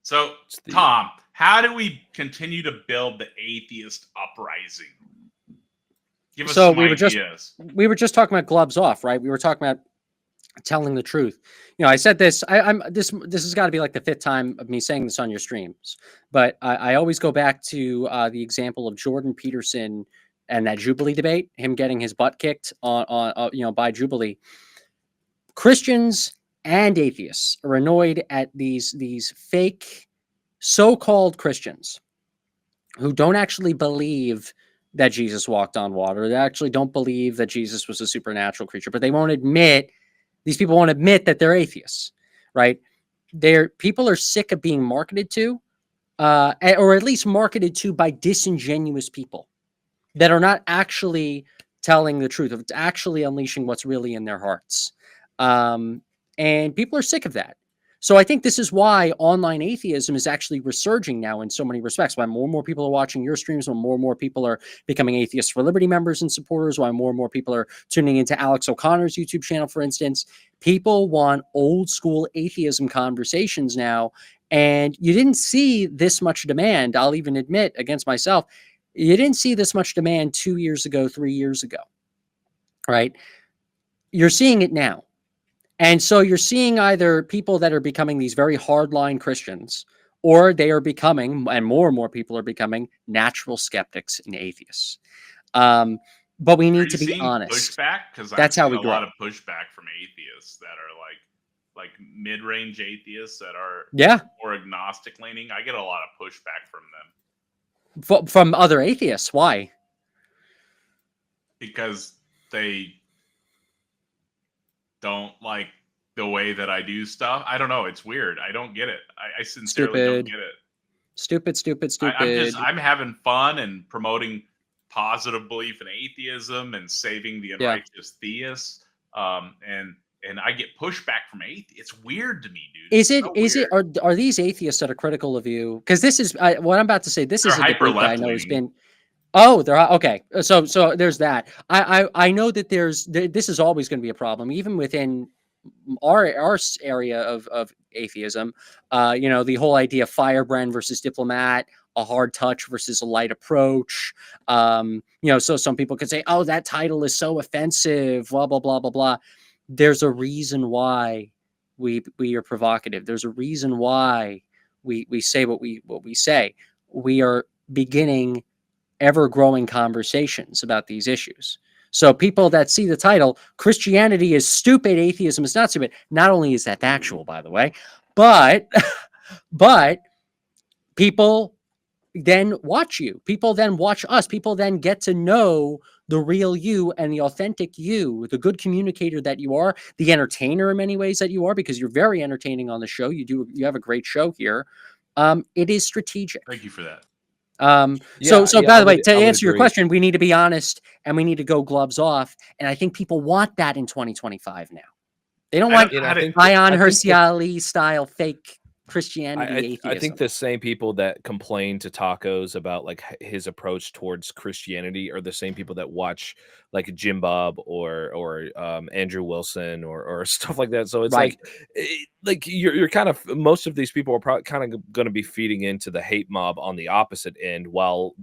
So, Tom, how do we continue to build the atheist uprising? Give us some ideas. We were just talking about gloves off, right? We were talking about telling the truth. I said this. This has got to be like the fifth time of me saying this on your streams, but I always go back to the example of Jordan Peterson and that Jubilee debate, him getting his butt kicked on by Jubilee. Christians and atheists are annoyed at these fake so-called Christians who don't actually believe that Jesus walked on water. They actually don't believe that Jesus was a supernatural creature, but they won't admit. These people won't admit that they're atheists, right? People are sick of being marketed to, or at least marketed to by disingenuous people that are not actually telling the truth, of actually unleashing what's really in their hearts. And people are sick of that. So I think this is why online atheism is actually resurging now in so many respects, why more and more people are watching your streams, why more and more people are becoming Atheists for Liberty members and supporters, why more and more people are tuning into Alex O'Connor's YouTube channel, for instance. People want old school atheism conversations now, and you didn't see this much demand, I'll even admit against myself, you didn't see this much demand 2 years ago, 3 years ago, right? You're seeing it now. And so you're seeing either people that are becoming these very hardline Christians, or they are becoming, and more people are becoming, natural skeptics and atheists. But we need to be honest. Pushback? Because that's how we grow. A lot of pushback from atheists that are like mid-range atheists that are more agnostic leaning. I get a lot of pushback from them. From other atheists? Why? Because they don't like the way that I do stuff. I don't know. It's weird. I don't get it. I sincerely don't get it. Stupid. I'm having fun and promoting positive belief in atheism and saving the unrighteous theists. And I get pushback from atheists. It's weird to me, dude. Are these atheists that are critical of you? Because this is what I'm about to say. This is a debate that I know has been. Oh, they're okay. So there's that. I know that this is always going to be a problem, even within our area of atheism. The whole idea of firebrand versus diplomat, a hard touch versus a light approach. So some people could say, "Oh, that title is so offensive." Blah blah blah blah blah. There's a reason why we are provocative. There's a reason why we say what we say. We are beginning ever-growing conversations about these issues. So people that see the title, Christianity is stupid, atheism is not stupid. Not only is that factual, by the way, but people then watch you. People then watch us. People then get to know the real you and the authentic you, the good communicator that you are, the entertainer in many ways that you are, because you're very entertaining on the show. You have a great show here. It is strategic. Thank you for that. So by the way, to answer your question, we need to be honest and we need to go gloves off. And I think people want that in 2025 now. They don't want Ion Herciali style fake Christianity atheism. I think the same people that complain to Tacos about like his approach towards Christianity are the same people that watch like Jim Bob or Andrew Wilson or stuff like that. So it's like you're kind of, most of these people are probably kind of going to be feeding into the hate mob on the opposite end while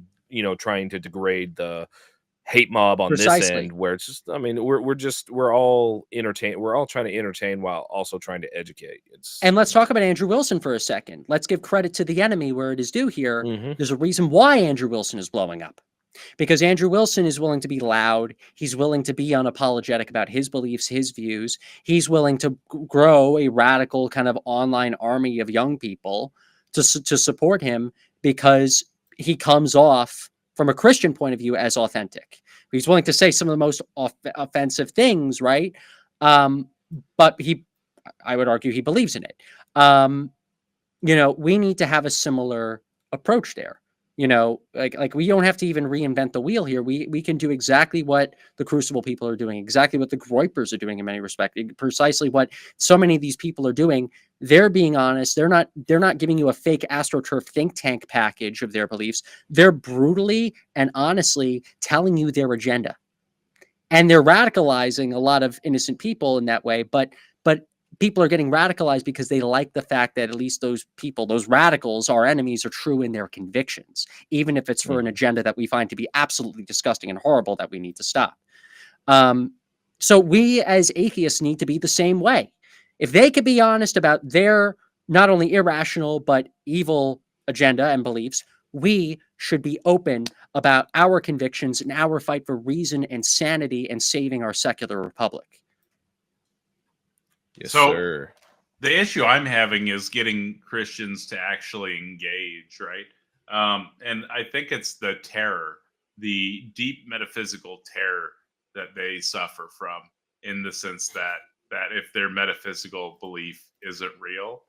trying to degrade the hate mob on this end, where it's just, I mean, we're all entertained. We're all trying to entertain while also trying to educate. And let's talk about Andrew Wilson for a second. Let's give credit to the enemy where it is due here. There's a reason why Andrew Wilson is blowing up, because Andrew Wilson is willing to be loud. He's willing to be unapologetic about his beliefs, his views. He's willing to grow a radical kind of online army of young people to support him, because he comes off from a Christian point of view as authentic. He's willing to say some of the most offensive things, right? But I would argue he believes in it. We need to have a similar approach there. Like we don't have to even reinvent the wheel here. We can do exactly what the Crucible people are doing, exactly what the Groypers are doing in many respects, precisely what so many of these people are doing. They're being honest. They're not giving you a fake AstroTurf think tank package of their beliefs. They're brutally and honestly telling you their agenda. And they're radicalizing a lot of innocent people in that way, but people are getting radicalized because they like the fact that at least those people, those radicals, our enemies, are true in their convictions, even if it's for an agenda that we find to be absolutely disgusting and horrible that we need to stop. So we as atheists need to be the same way. If they could be honest about their not only irrational but evil agenda and beliefs, we should be open about our convictions and our fight for reason and sanity and saving our secular republic. Yes, So sir. the issue I'm having is getting Christians to actually engage, right? And I think it's the terror, the deep metaphysical terror that they suffer from, in the sense that if their metaphysical belief isn't real,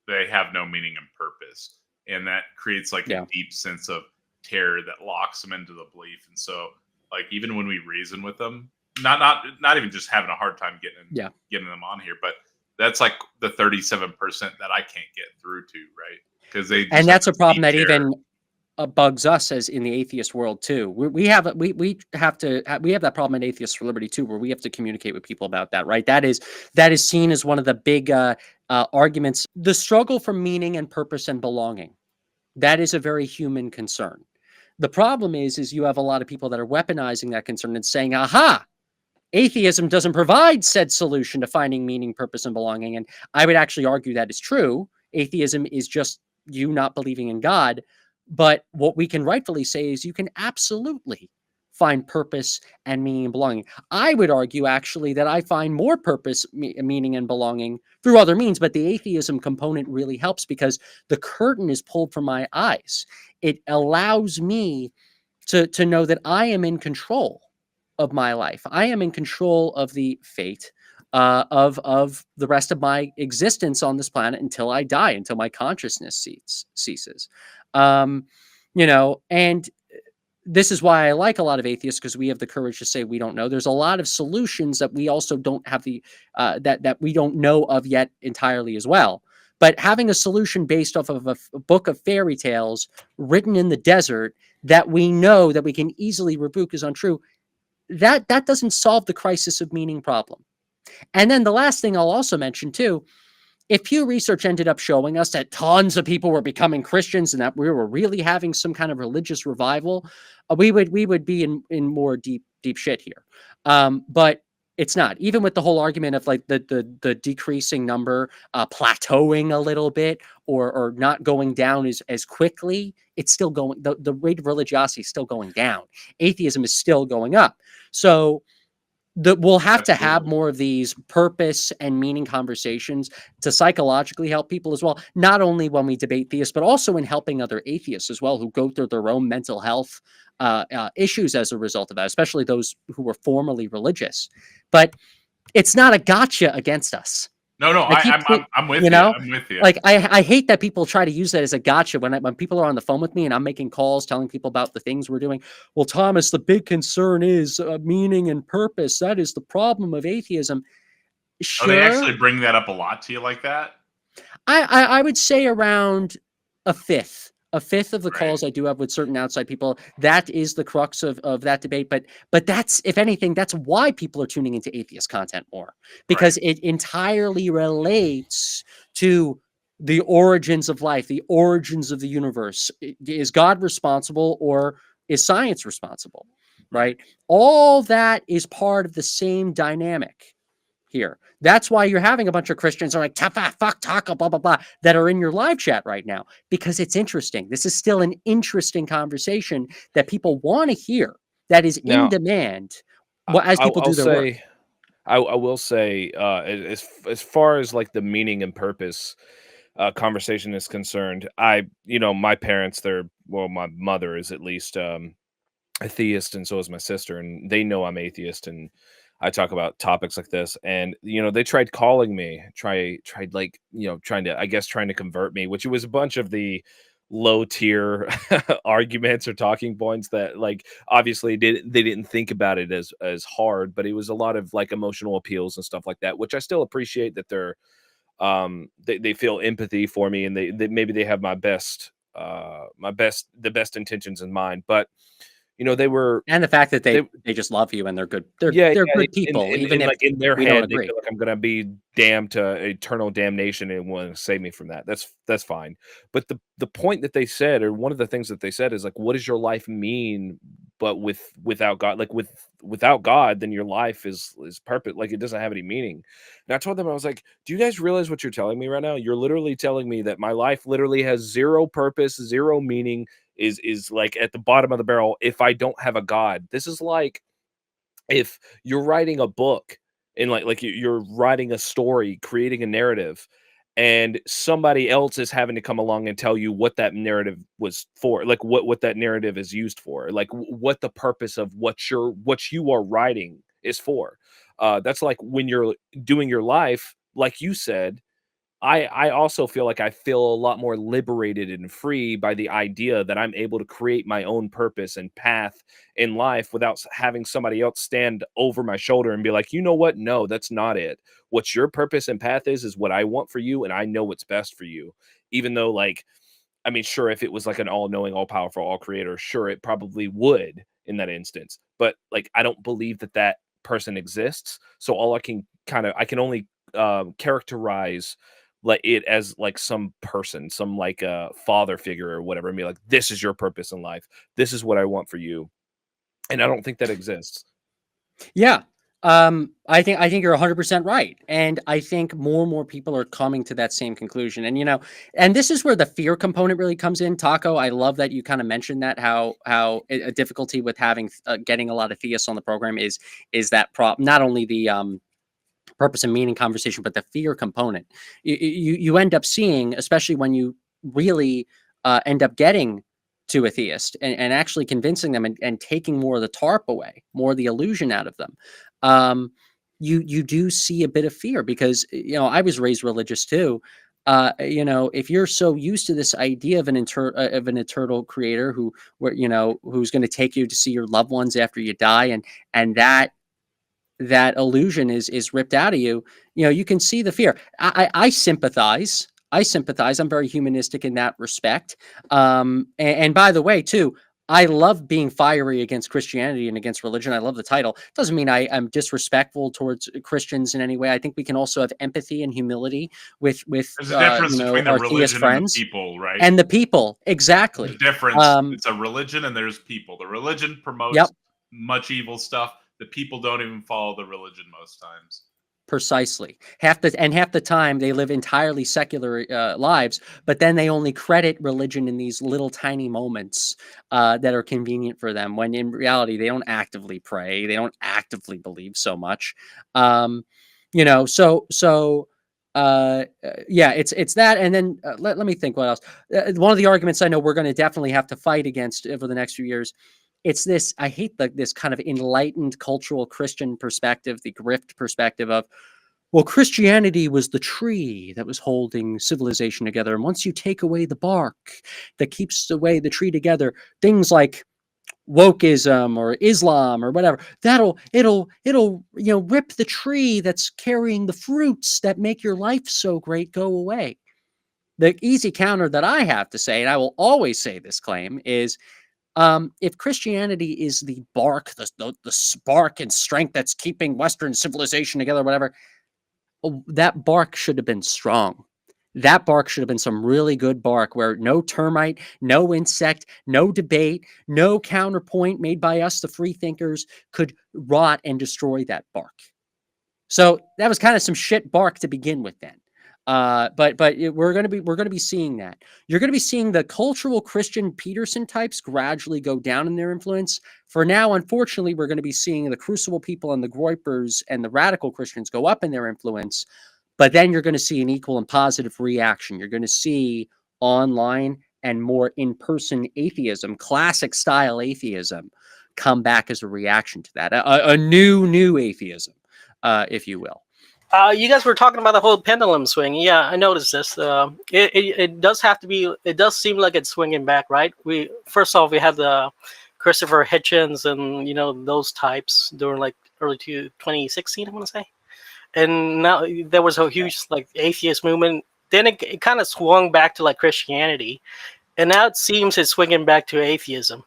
they have no meaning and purpose, and that creates like a deep sense of terror that locks them into the belief. And so, like, even when we reason with them, not even just having a hard time getting them on here, but that's like the 37% that I can't get through to, right? Because and that's a problem that even bugs us as in the atheist world too. We have that problem in Atheists for Liberty too, where we have to communicate with people about that, right? That is seen as one of the big arguments. The struggle for meaning and purpose and belonging. That is a very human concern. The problem is you have a lot of people that are weaponizing that concern and saying, aha, atheism doesn't provide said solution to finding meaning, purpose, and belonging. And I would actually argue that is true. Atheism is just you not believing in God. But what we can rightfully say is you can absolutely find purpose and meaning and belonging. I would argue, actually, that I find more purpose, meaning, and belonging through other means, but the atheism component really helps because the curtain is pulled from my eyes. It allows me to know that I am in control of my life. I am in control of the fate of the rest of my existence on this planet until I die, until my consciousness ceases. And this is why I like a lot of atheists, because we have the courage to say we don't know. There's a lot of solutions that we also don't have that we don't know of yet entirely as well. But having a solution based off of a book of fairy tales written in the desert that we know that we can easily rebuke is untrue, that doesn't solve the crisis of meaning problem. And then the last thing I'll also mention too, if Pew Research ended up showing us that tons of people were becoming Christians and that we were really having some kind of religious revival, we would be in more deep shit here. But it's not. Even with the whole argument of like the decreasing number, plateauing a little bit, or not going down as quickly, it's still going. The rate of religiosity is still going down. Atheism is still going up. So we'll have to have more of these purpose and meaning conversations to psychologically help people as well, not only when we debate theists, but also in helping other atheists as well who go through their own mental health issues as a result of that, especially those who were formerly religious. But it's not a gotcha against us. No, I'm with you. I'm with you. Like I hate that people try to use that as a gotcha when people are on the phone with me and I'm making calls telling people about the things we're doing. Well, Thomas, the big concern is meaning and purpose. That is the problem of atheism. Sure. Oh, they actually bring that up a lot to you like that? I would say around a fifth of the calls I do have with certain outside people. That is the crux of that debate. But that's, if anything, that's why people are tuning into atheist content more, because it entirely relates to the origins of life, the origins of the universe. Is God responsible or is science responsible? Right? All that is part of the same dynamic here. That's why you're having a bunch of Christians are like, fuck, taco, blah, blah, blah, that are in your live chat right now, because it's interesting. This is still an interesting conversation that people want to hear, that is in demand as people do their work. I will say, as far as like the meaning and purpose conversation is concerned, my parents, my mother is at least a theist, and so is my sister, and they know I'm atheist, and I talk about topics like this, and they tried calling me, trying to convert me, which was a bunch of the low tier arguments or talking points that, like, obviously they didn't think about it as hard, but it was a lot of like emotional appeals and stuff like that, which I still appreciate that they're they feel empathy for me, and they maybe they have the best intentions in mind. But you know, they were, And the fact that they just love you and they're good. They're good people, even if like in their we don't head, they agree. feel like I'm gonna be damned to eternal damnation and want to save me from that. That's fine. But the point that they said, or one of the things that they said, is like, what does your life mean? But without God, like without God, then your life is perfect. Like it doesn't have any meaning. And I told them, I was like, do you guys realize what you're telling me right now? You're literally telling me that my life literally has zero purpose, zero meaning, is like at the bottom of the barrel if I don't have a God. This is like if you're writing a book and you're writing a story, creating a narrative, and somebody else is having to come along and tell you what that narrative was for, like what that narrative is used for, like what the purpose of what you are writing is for. That's like when you're doing your life, like you said. I also feel like I feel a lot more liberated and free by the idea that I'm able to create my own purpose and path in life without having somebody else stand over my shoulder and be like, you know what? No, that's not it. What your purpose and path is what I want for you, and I know what's best for you. Even though, like, I mean, sure, if it was like an all-knowing, all-powerful, all-creator, sure, it probably would in that instance. But like, I don't believe that person exists. So all I can only characterize like it as like some person, some like a father figure or whatever, and be like, this is your purpose in life. This is what I want for you. And I don't think that exists. Yeah. I think you're 100% right. And I think more and more people are coming to that same conclusion. And, and this is where the fear component really comes in. Taco, I love that you kind of mentioned that, how a difficulty with having, getting a lot of theists on the program is that not only the, purpose and meaning conversation, but the fear component. You end up seeing, especially when you really end up getting to a theist and actually convincing them and taking more of the tarp away, more of the illusion out of them. You do see a bit of fear because I was raised religious too. If you're so used to this idea of an eternal creator who's going to take you to see your loved ones after you die, and that illusion is ripped out of you, you can see the fear. I sympathize. I'm very humanistic in that respect. And by the way, too, I love being fiery against Christianity and against religion. I love the title. Doesn't mean I'm disrespectful towards Christians in any way. I think we can also have empathy and humility with There's a difference between the our theist religion and the friends people, right? and the people. There's Exactly. a difference. It's a religion and there's people. The religion Yep. promotes much evil stuff. The people don't even follow the religion most times. Precisely. Half the time they live entirely secular lives, but then they only credit religion in these little tiny moments that are convenient for them, when in reality they don't actively pray, they don't actively believe so much. Yeah, it's that. And then let me think what else. One of the arguments I know we're going to definitely have to fight against over the next few years, it's this, I hate this kind of enlightened cultural Christian perspective, the grift perspective of, well, Christianity was the tree that was holding civilization together. And once you take away the bark that keeps away the tree together, things like wokeism or Islam or whatever, it'll rip the tree that's carrying the fruits that make your life so great go away. The easy counter that I have to say, and I will always say this claim, is if Christianity is the bark, the spark and strength that's keeping Western civilization together, whatever, that bark should have been strong. That bark should have been some really good bark where no termite, no insect, no debate, no counterpoint made by us, the free thinkers, could rot and destroy that bark. So that was kind of some shit bark to begin with then. But we're going to be seeing that. You're going to be seeing the cultural Christian Peterson types gradually go down in their influence. For now, unfortunately, we're going to be seeing the Crucible people and the Groypers and the radical Christians go up in their influence. But then you're going to see an equal and positive reaction. You're going to see online and more in-person atheism, classic style atheism, come back as a reaction to that. A new atheism, if you will. You guys were talking about the whole pendulum swing. Yeah, I noticed this. It does have to be. It does seem like it's swinging back, right? First off, we had the Christopher Hitchens and those types during like early 2016, I want to say, and now there was a huge like atheist movement. Then it kind of swung back to like Christianity, and now it seems it's swinging back to atheism.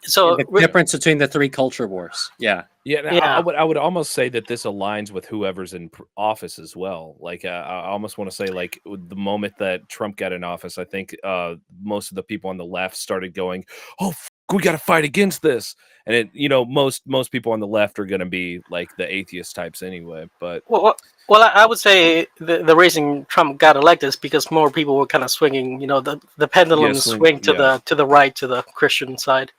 So The difference between the three culture wars. Yeah. Yeah, and Yeah. I would almost say that this aligns with whoever's in office as well. Like, I almost want to say, like, the moment that Trump got in office, I think most of the people on the left started going, "Oh, we got to fight against this," and most people on the left are going to be like the atheist types anyway. But well, I would say the reason Trump got elected is because more people were kind of swinging, the pendulum swing to the right, to the Christian side.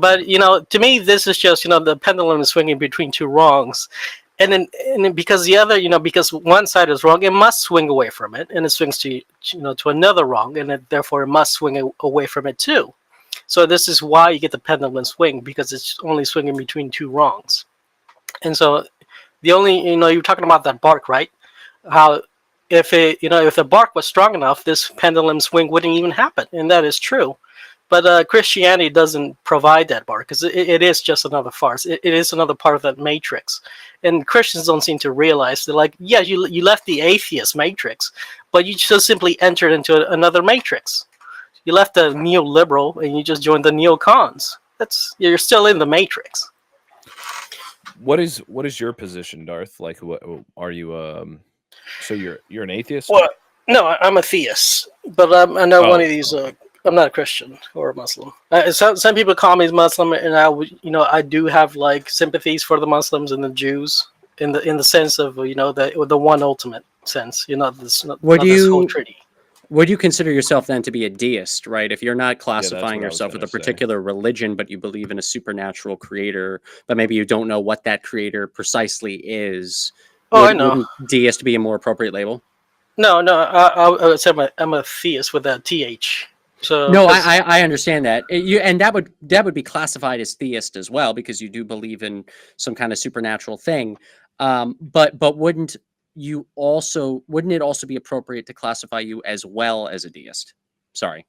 But to me, this is just the pendulum is swinging between two wrongs, and then because the other, because one side is wrong, it must swing away from it, and it swings to to another wrong, and therefore it must swing away from it too. So this is why you get the pendulum swing, because it's only swinging between two wrongs. And so the only you're talking about that bark, right? How if the bark was strong enough, this pendulum swing wouldn't even happen, and that is true. But Christianity doesn't provide that bark, because it is just another farce. It is another part of that matrix, and Christians don't seem to realize. They're like, yeah, you left the atheist matrix, but you just simply entered into another matrix. You left the neoliberal and you just joined the neocons. You're still in the matrix. what is your position, Darth? Like, what are you? So you're an atheist? Well, no, I'm a theist, but I'm not one of these. I'm not a Christian or a Muslim. Some people call me Muslim, and I do have like sympathies for the Muslims and the Jews in the sense of the one ultimate sense. This whole treaty. Would you consider yourself then to be a deist, right? If you're not classifying what I was yourself with a gonna say. particular religion, but you believe in a supernatural creator, but maybe you don't know what that creator precisely is. I know. Wouldn't deist be a more appropriate label? No. I would say I'm a theist with a th. So no, I understand that. And that would be classified as theist as well, because you do believe in some kind of supernatural thing. But wouldn't it also be appropriate to classify you as well as a deist? Sorry.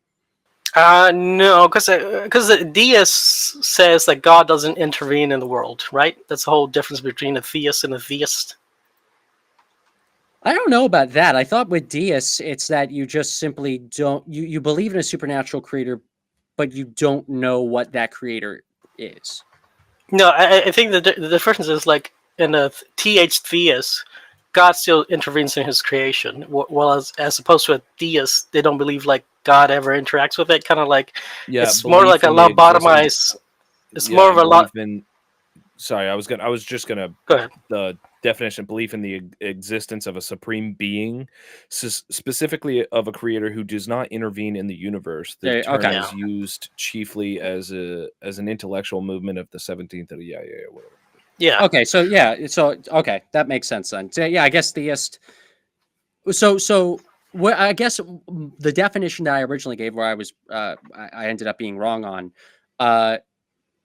No, because the deist says that God doesn't intervene in the world, right? That's the whole difference between a theist and a theist. I don't know about that. I thought with deists, it's that you just simply don't you believe in a supernatural creator, but you don't know what that creator is. No, I think the difference is like in a theist, God still intervenes in His creation, while as opposed to a theist, they don't believe like God ever interacts with it. Kind of like it's more like a lobotomized. It's more of a lot. Sorry, I was just gonna go ahead. The definition: belief in the existence of a supreme being, specifically of a creator who does not intervene in the universe. The term is used chiefly as an intellectual movement of the 17th. Whatever. Yeah. Okay. So okay, that makes sense then. So, yeah, I guess theist. So what I guess the definition that I originally gave, where I was I ended up being wrong on.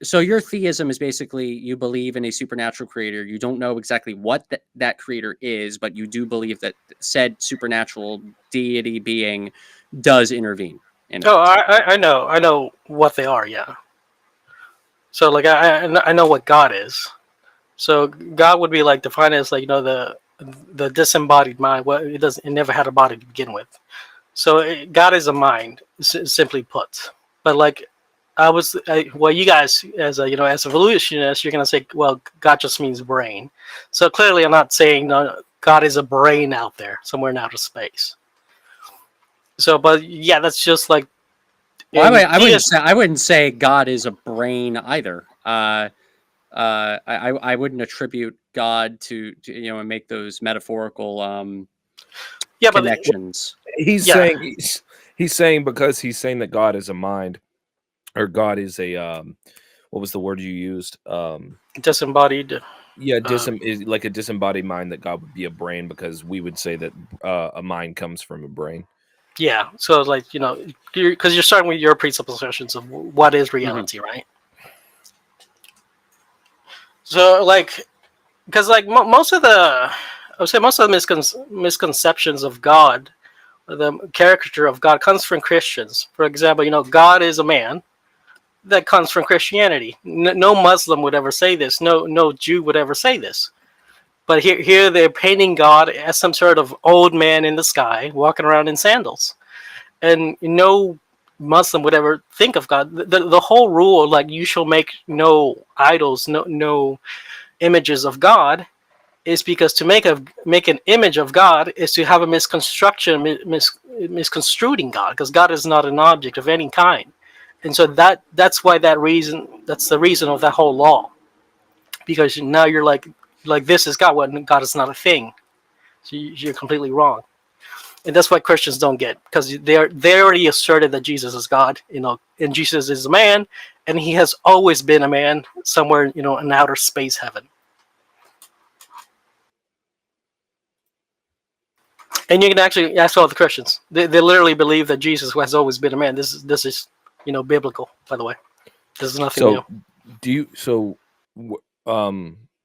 So your theism is basically you believe in a supernatural creator. You don't know exactly what that creator is, but you do believe that said supernatural deity being does intervene. I know what they are. Yeah. So like I know what God is. So God would be like defined as like the disembodied mind. Well, it never had a body to begin with. So God is a mind, simply put. But like. You guys, as evolutionists, you're gonna say, well, God just means brain. So clearly, I'm not saying God is a brain out there somewhere in outer space. So, but yeah, that's just like. Well, I wouldn't say God is a brain either. I wouldn't attribute God to and make those metaphorical connections. He's saying because he's saying that God is a mind. Or God is a what was the word you used? Disembodied. Yeah, is like a disembodied mind, that God would be a brain, because we would say that a mind comes from a brain. Yeah, so like because you're starting with your presuppositions of what is reality, right? So like, because like most of the misconceptions of God, the caricature of God, comes from Christians. For example, God is a man. That comes from Christianity. No Muslim would ever say this. No Jew would ever say this. But here they're painting God as some sort of old man in the sky, walking around in sandals. And no Muslim would ever think of God. The whole rule, like you shall make no idols, no images of God, is because to make an image of God is to have a misconstruction, misconstruing God, because God is not an object of any kind, and so that's the reason of that whole law, because now you're like this is God when God is not a thing, so you're completely wrong, and that's what Christians don't get, because they already asserted that Jesus is God, and Jesus is a man, and he has always been a man somewhere, in outer space heaven. And you can actually ask all the Christians. They literally believe that Jesus has always been a man. This is biblical, by the way. This is nothing new.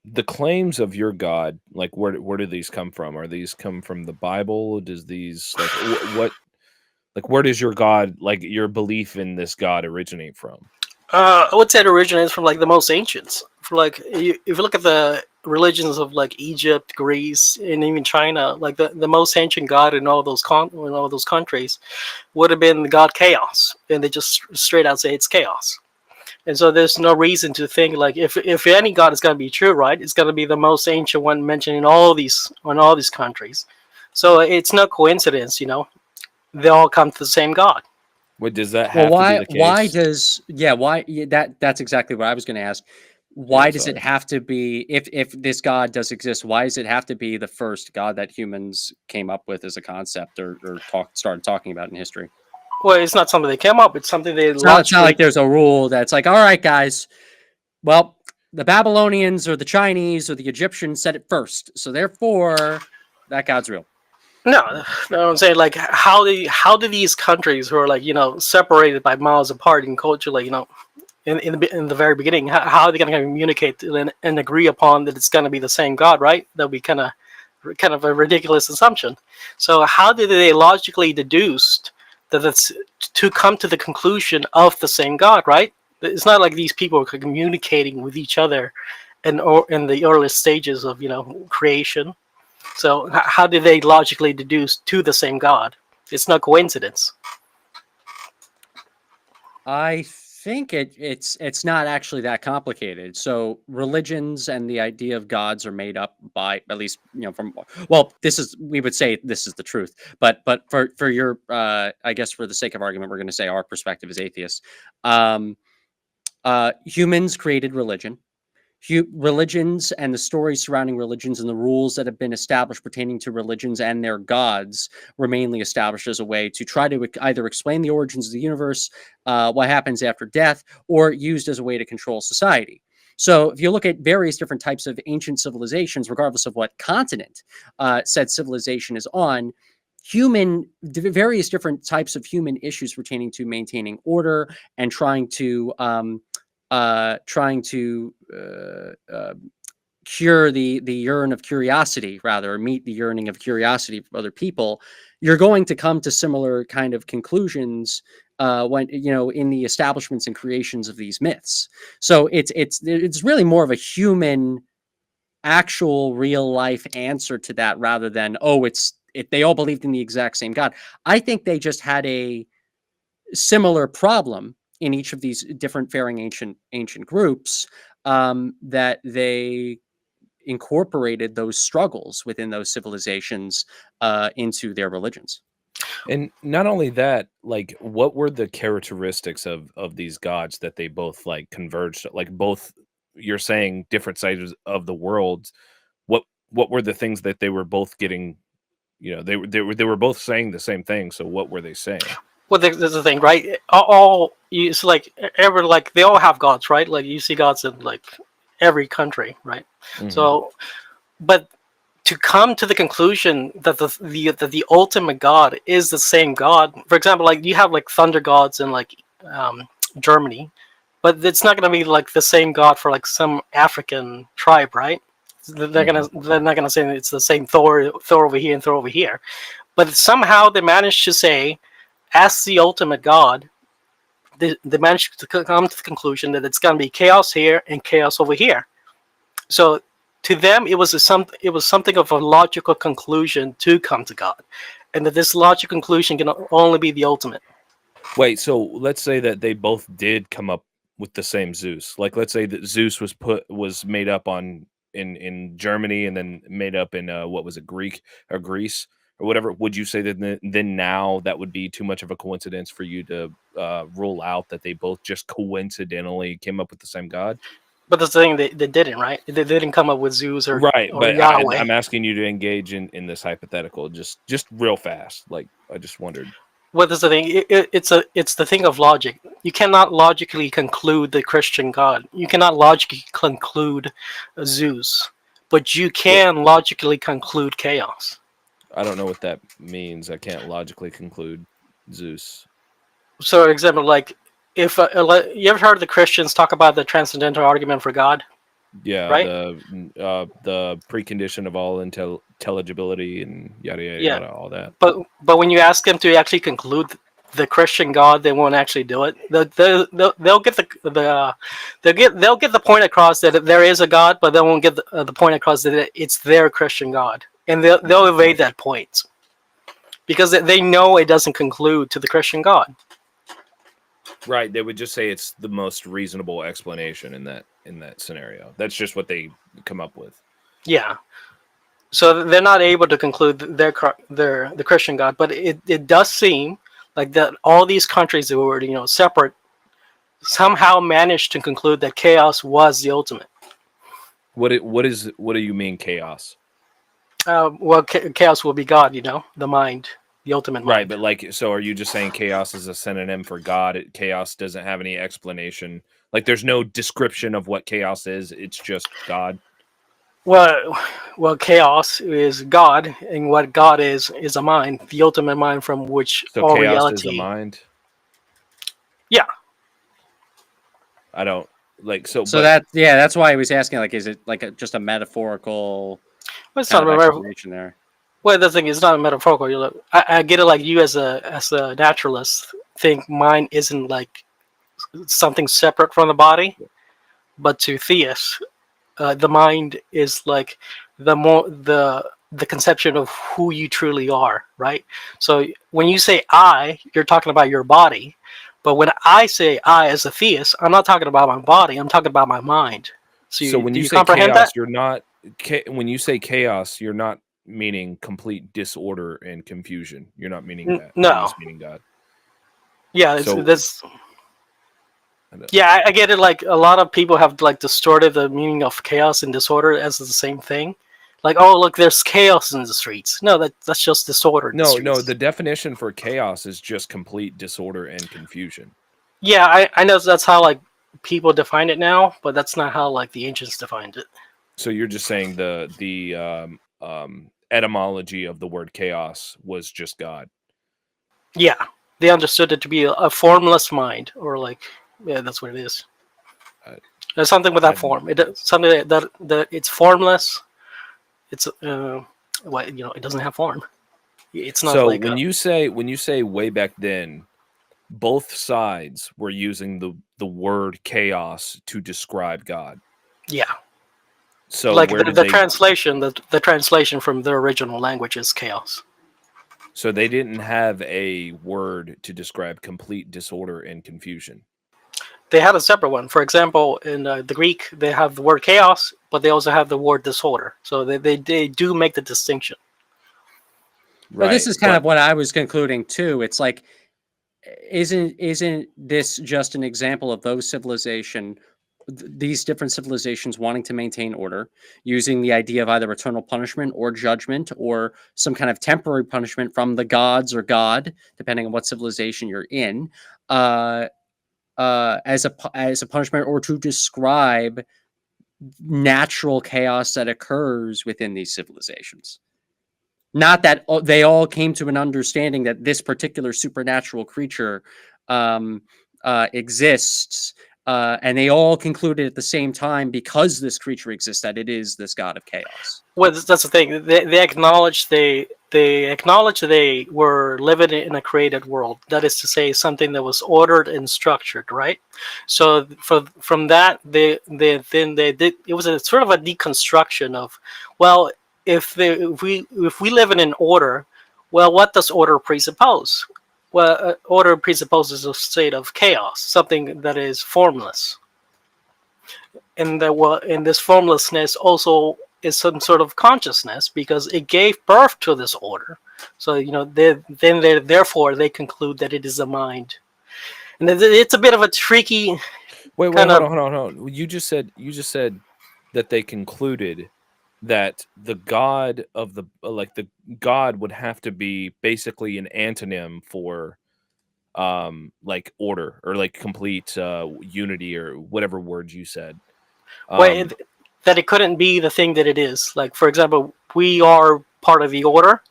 The claims of your God, like where do these come from? Are these come from the Bible? Does these where does your God, like your belief in this God, originate from? I would say it originates from like the most ancients. If you look at the religions of like Egypt, Greece, and even China, like the most ancient god in all those countries would have been the god Chaos, and they just straight out say it's chaos. And so there's no reason to think like if any god is going to be true, right? It's going to be the most ancient one mentioned in all these countries. So it's no coincidence, they all come to the same God. What does that have to be the case? That's exactly what I was going to ask. Why does it have to be, if this God does exist, why does it have to be the first God that humans came up with as a concept or started talking about in history? Well, it's not something they came up. It's something they. It's not like there's a rule that's like, all right, guys. Well, the Babylonians or the Chinese or the Egyptians said it first, so therefore, that God's real. No, I'm saying like how do these countries who are like separated by miles apart in culture, like in the very beginning, how are they going to communicate and agree upon that it's going to be the same God, right? That would be kind of a ridiculous assumption. So how did they logically deduce that it's to come to the conclusion of the same God, right? It's not like these people are communicating with each other in the earliest stages of creation. So how did they logically deduce to the same God? It's not coincidence. I think it's not actually that complicated. So religions and the idea of gods are made up by, at least we would say this is the truth, but for your I guess for the sake of argument, we're going to say our perspective is atheist. Humans created religion. Religions and the stories surrounding religions and the rules that have been established pertaining to religions and their gods were mainly established as a way to try to either explain the origins of the universe, what happens after death, or used as a way to control society. So if you look at various different types of ancient civilizations, regardless of what continent said civilization is on, various different types of human issues pertaining to maintaining order and trying to cure the yearn of curiosity, rather, or meet the yearning of curiosity from other people, you're going to come to similar kind of conclusions when in the establishments and creations of these myths. So it's really more of a human, actual, real life answer to that, rather than they all believed in the exact same God. I think they just had a similar problem in each of these different varying ancient groups, that they incorporated those struggles within those civilizations into their religions. And not only that, like, what were the characteristics of these gods that they both like converged? Like, both, you're saying different sides of the world. What were the things that they were both getting? They were both saying the same thing. So what were they saying? Well, there's the thing, right? It's like they all have gods, right? Like you see gods in like every country, right? Mm-hmm. So, but to come to the conclusion that the ultimate God is the same God, for example, like you have like thunder gods in like Germany, but it's not going to be like the same God for like some African tribe, right? They're not gonna say it's the same Thor over here and Thor over here, but somehow they managed to say, as the ultimate God, they managed to come to the conclusion that it's going to be chaos here and chaos over here. So to them, it was something of a logical conclusion to come to God, and that this logical conclusion can only be the ultimate. Wait, so let's say that they both did come up with the same Zeus. Like, let's say that Zeus was made up in Germany and then made up in what was it, Greek or Greece or whatever. Would you say that then now that would be too much of a coincidence for you to rule out that they both just coincidentally came up with the same god? But that's the thing, they didn't, right? They didn't come up with Zeus or Right, or but Yahweh. I'm asking you to engage in this hypothetical just real fast. Like, I just wondered. What is the thing? It's the thing of logic. You cannot logically conclude the Christian God. You cannot logically conclude Zeus, but you can logically conclude chaos. I don't know what that means. I can't logically conclude Zeus. So, for example, like if you ever heard the Christians talk about the transcendental argument for God? Yeah, right? The precondition of all intelligibility and yada yada Yeah. yada, all that. But when you ask them to actually conclude the Christian God, they won't actually do it. They'll get they'll get the point across that there is a God, but they won't get the point across that it's their Christian God, and they'll evade that point because they know it doesn't conclude to the Christian God. Right, they would just say it's the most reasonable explanation in that scenario. That's just what they come up with. Yeah. So they're not able to conclude the Christian God, but it does seem like that all these countries that were separate somehow managed to conclude that chaos was the ultimate. What do you mean chaos? Well, chaos will be God, the mind, the ultimate mind. Right, but like, so are you just saying chaos is a synonym for God? Chaos doesn't have any explanation. Like, there's no description of what chaos is. It's just God. Well, chaos is God, and what God is a mind, the ultimate mind from which So all chaos reality. is a mind. Yeah. I don't like so. So that's why he was asking, like, is it like just a metaphorical Well, it's kind not of a explanation there? Well, the thing is, it's not metaphorical. I get it. Like you, as a naturalist, think mind isn't like something separate from the body, but to theists, the mind is like the conception of who you truly are, right? So when you say I, you're talking about your body, but when I say I as a theist, I'm not talking about my body. I'm talking about my mind. So when do you you say comprehend chaos, that? you're not. When you say chaos, you're not meaning complete disorder and confusion. You're not meaning that. No. You're just meaning God. Yeah, So- that's. Yeah, I get it. Like a lot of people have like distorted the meaning of chaos and disorder as the same thing. Like, oh, look, there's chaos in the streets. No, that's just disorder. No. The definition for chaos is just complete disorder and confusion. Yeah, I know that's how like people define it now, but that's not how like the ancients defined it. So you're just saying the etymology of the word chaos was just God. Yeah, they understood it to be a formless mind, or like, yeah, that's what it is. There's something without form. Something that it's formless. It's it doesn't have form. It's not. So like when you say way back then, both sides were using the word chaos to describe God. Yeah. So like where the did translation, the translation from the original language is chaos. So they didn't have a word to describe complete disorder and confusion. They had a separate one. For example, in the Greek, they have the word chaos, but they also have the word disorder. So they do make the distinction. But this is kind of what I was concluding too. It's like, isn't this just an example of these different civilizations wanting to maintain order, using the idea of either eternal punishment or judgment or some kind of temporary punishment from the gods or God, depending on what civilization you're in, as a punishment, or to describe natural chaos that occurs within these civilizations. Not that they all came to an understanding that this particular supernatural creature exists, and they all concluded at the same time, because this creature exists, that it is this god of chaos. Well, that's the thing. They acknowledge they were living in a created world. That is to say, something that was ordered and structured, right? So from that, they did. It was a sort of a deconstruction of, well, if we live in an order, well, what does order presuppose? Well, order presupposes a state of chaos, something that is formless, and in this formlessness also is some sort of consciousness because it gave birth to this order. So therefore they conclude that it is a mind, and it's a bit of a tricky. Wait, hold on. You just said that they concluded that the god of the the god would have to be basically an antonym for like order or like complete unity or whatever words you said. That it couldn't be the thing that it is. Like, for example, we are part of the order,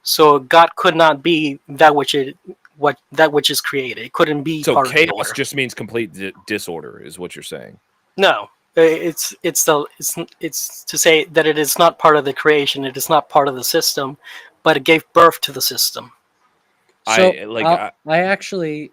so God could not be that which is created. It couldn't be so part of the order. Chaos just means complete disorder, is what you're saying. No, it's to say that it is not part of the creation. It is not part of the system, but it gave birth to the system. So I actually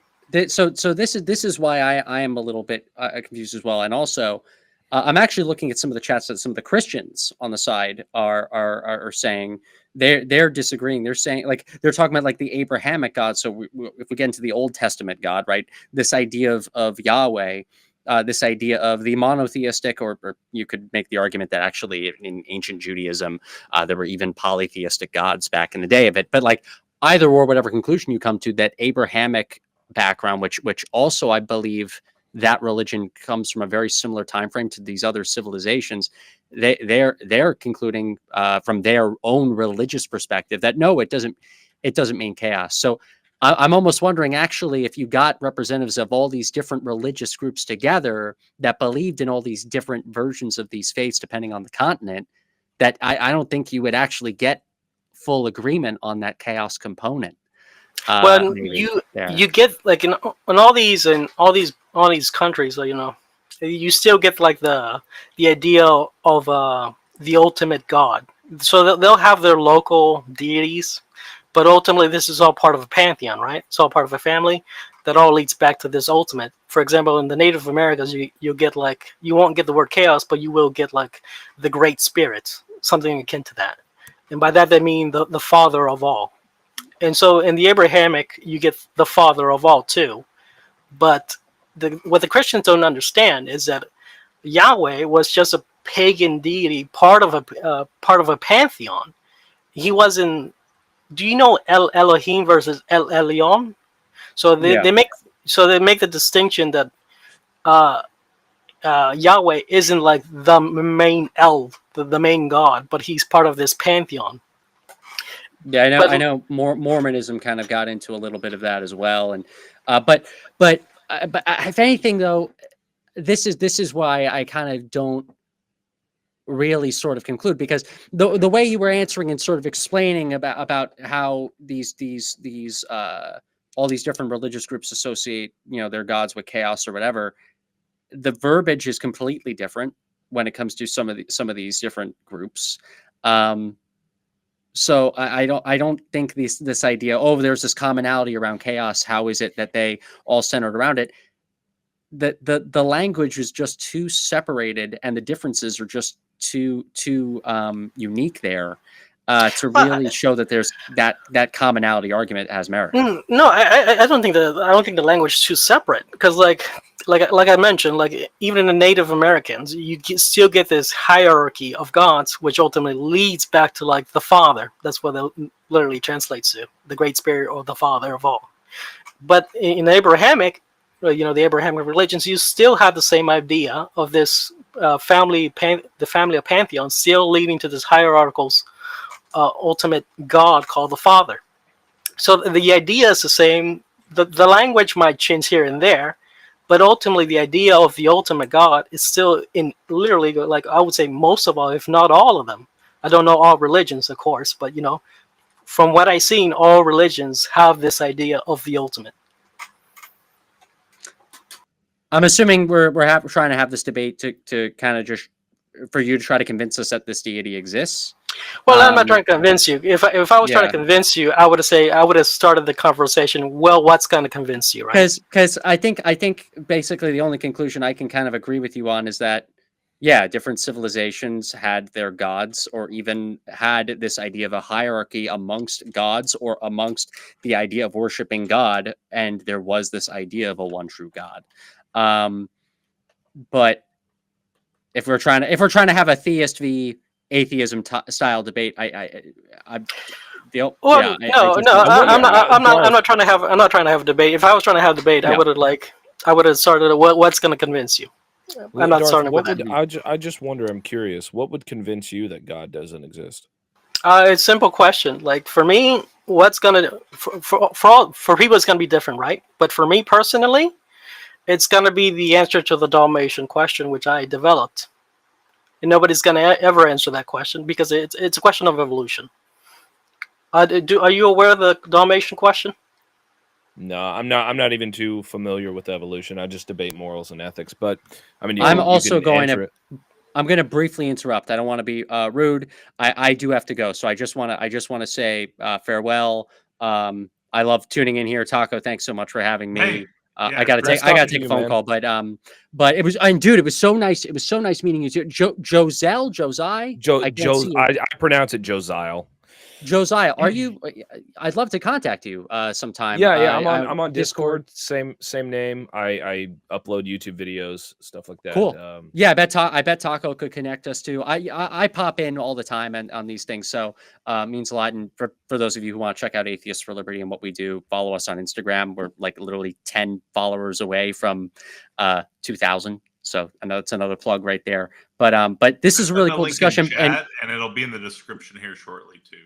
so this is why I am a little bit confused as well, and also I'm actually looking at some of the chats that some of the Christians on the side are saying. They're disagreeing. They're saying, like, they're talking about like the Abrahamic God. So if we get into the Old Testament God, right, this idea of Yahweh, this idea of the monotheistic, or you could make the argument that actually in ancient Judaism there were even polytheistic gods back in the day of it. But like either or, whatever conclusion you come to, that Abrahamic background, which also I believe that religion comes from a very similar time frame to these other civilizations. They're concluding from their own religious perspective that no, it doesn't mean chaos. So I'm almost wondering, actually, if you got representatives of all these different religious groups together that believed in all these different versions of these faiths, depending on the continent, that I don't think you would actually get full agreement on that chaos component. Well, you get like in all these countries, you still get like the idea of the ultimate God. So they'll have their local deities, but ultimately this is all part of a pantheon, right? It's all part of a family that all leads back to this ultimate. For example, in the Native Americans, you'll get like, you won't get the word chaos, but you will get like the Great Spirit, something akin to that. And by that they mean the father of all. And so in the Abrahamic, you get the father of all too. But what the Christians don't understand is that Yahweh was just a pagan deity, part of a pantheon. He wasn't. Do you know El Elohim versus El Elyon? So they make the distinction that Yahweh isn't like the main the main God, but he's part of this pantheon. Yeah, I know. Mormonism kind of got into a little bit of that as well, and but if anything, though, this is why I kind of don't really sort of conclude, because the way you were answering and sort of explaining about how these all these different religious groups associate their gods with chaos or whatever, the verbiage is completely different when it comes to some of these different groups. So I don't think this idea, there's this commonality around chaos, how is it that they all centered around it? The language is just too separated, and the differences are just too unique there to really show that there's that commonality argument has merit. No, I don't think the language is too separate, because like I mentioned, like even in the Native Americans, you still get this hierarchy of gods, which ultimately leads back to like the Father. That's what it literally translates to, the Great Spirit or the Father of all. But in Abrahamic, the Abrahamic religions, you still have the same idea of this the family of pantheon, still leading to this hierarchical ultimate God called the Father. So the idea is the same. The language might change here and there, but ultimately the idea of the ultimate God is still in literally, like I would say, most of all, if not all of them. I don't know all religions, of course, but from what I've seen, all religions have this idea of the ultimate. I'm assuming we're trying to have this debate to kind of just for you to try to convince us that this deity exists. Well, I'm not trying to convince you. If I was trying to convince you, I would have started the conversation. Well, what's going to convince you, right? Because I think basically the only conclusion I can kind of agree with you on is that Yeah, different civilizations had their gods, or even had this idea of a hierarchy amongst gods, or amongst the idea of worshiping God, and there was this idea of a one true God. But if we're trying to have a theist v atheism style debate, I'm Well, yeah, no, no, I'm not trying to have a debate. If I was trying to have a debate, I would have started what's going to convince you. I'm not Darth, starting with what that. would, I just wonder, I'm curious, what would convince you that God doesn't exist? It's a simple question. Like for me, what's gonna for people, it's gonna be different, right? But for me personally, it's gonna be the answer to the Dalmatian question, which I developed, and nobody's gonna ever answer that question because it's a question of evolution. Are you aware of the Dalmatian question? No, I'm not. I'm not even too familiar with evolution. I just debate morals and ethics. But I mean, I'm you also can going answer to. it. I'm going to briefly interrupt. I don't want to be rude. I do have to go, so I just want to say farewell. I love tuning in here, Taco. Thanks so much for having me. Hey, yeah, I gotta nice take talking a to you, phone man. call, but it was, and dude, it was so nice. It was so nice meeting you. Josiah. I pronounce it Josiah. Josiah, are you? I'd love to contact you sometime. Yeah. I'm on Discord. Same name. I upload YouTube videos, stuff like that. Cool. Yeah, I bet Taco could connect us too. I pop in all the time on these things, so it means a lot. And for those of you who want to check out Atheists for Liberty and what we do, follow us on Instagram. We're like literally 10 followers away from 2,000. So I know it's another plug right there. But this is a really cool discussion, and it'll be in the description here shortly too.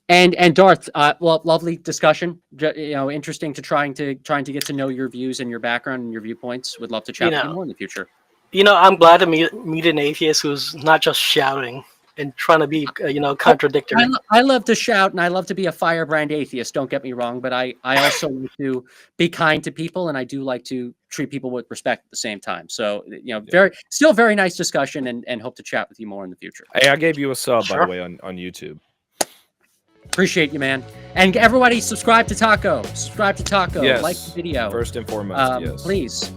And Darth, well, lovely discussion. Interesting to trying to get to know your views and your background and your viewpoints. Would love to chat with you more in the future. I'm glad to meet an atheist who's not just shouting and trying to be, contradictory. I love to shout and I love to be a firebrand atheist. Don't get me wrong, but I also like to be kind to people, and I do like to treat people with respect at the same time. So, very nice discussion, and hope to chat with you more in the future. Hey, I gave you a sub, by the way, on YouTube. Appreciate you, man. And everybody subscribe to Taco. Yes. Like the video. First and foremost, yes. Please.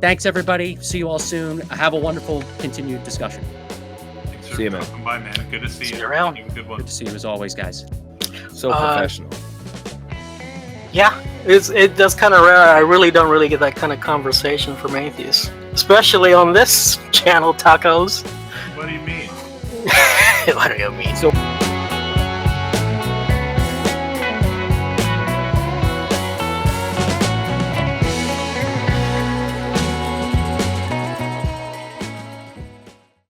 Thanks, everybody. See you all soon. Have a wonderful continued discussion. Thanks for See you, man. dropping by, man. Good to see you. Around. You have a good one. Good to see you as always, guys. So professional. Yeah, it does kind of rare. I really don't really get that kind of conversation from atheists, especially on this channel, Tacos. What do you mean? What do you mean? So.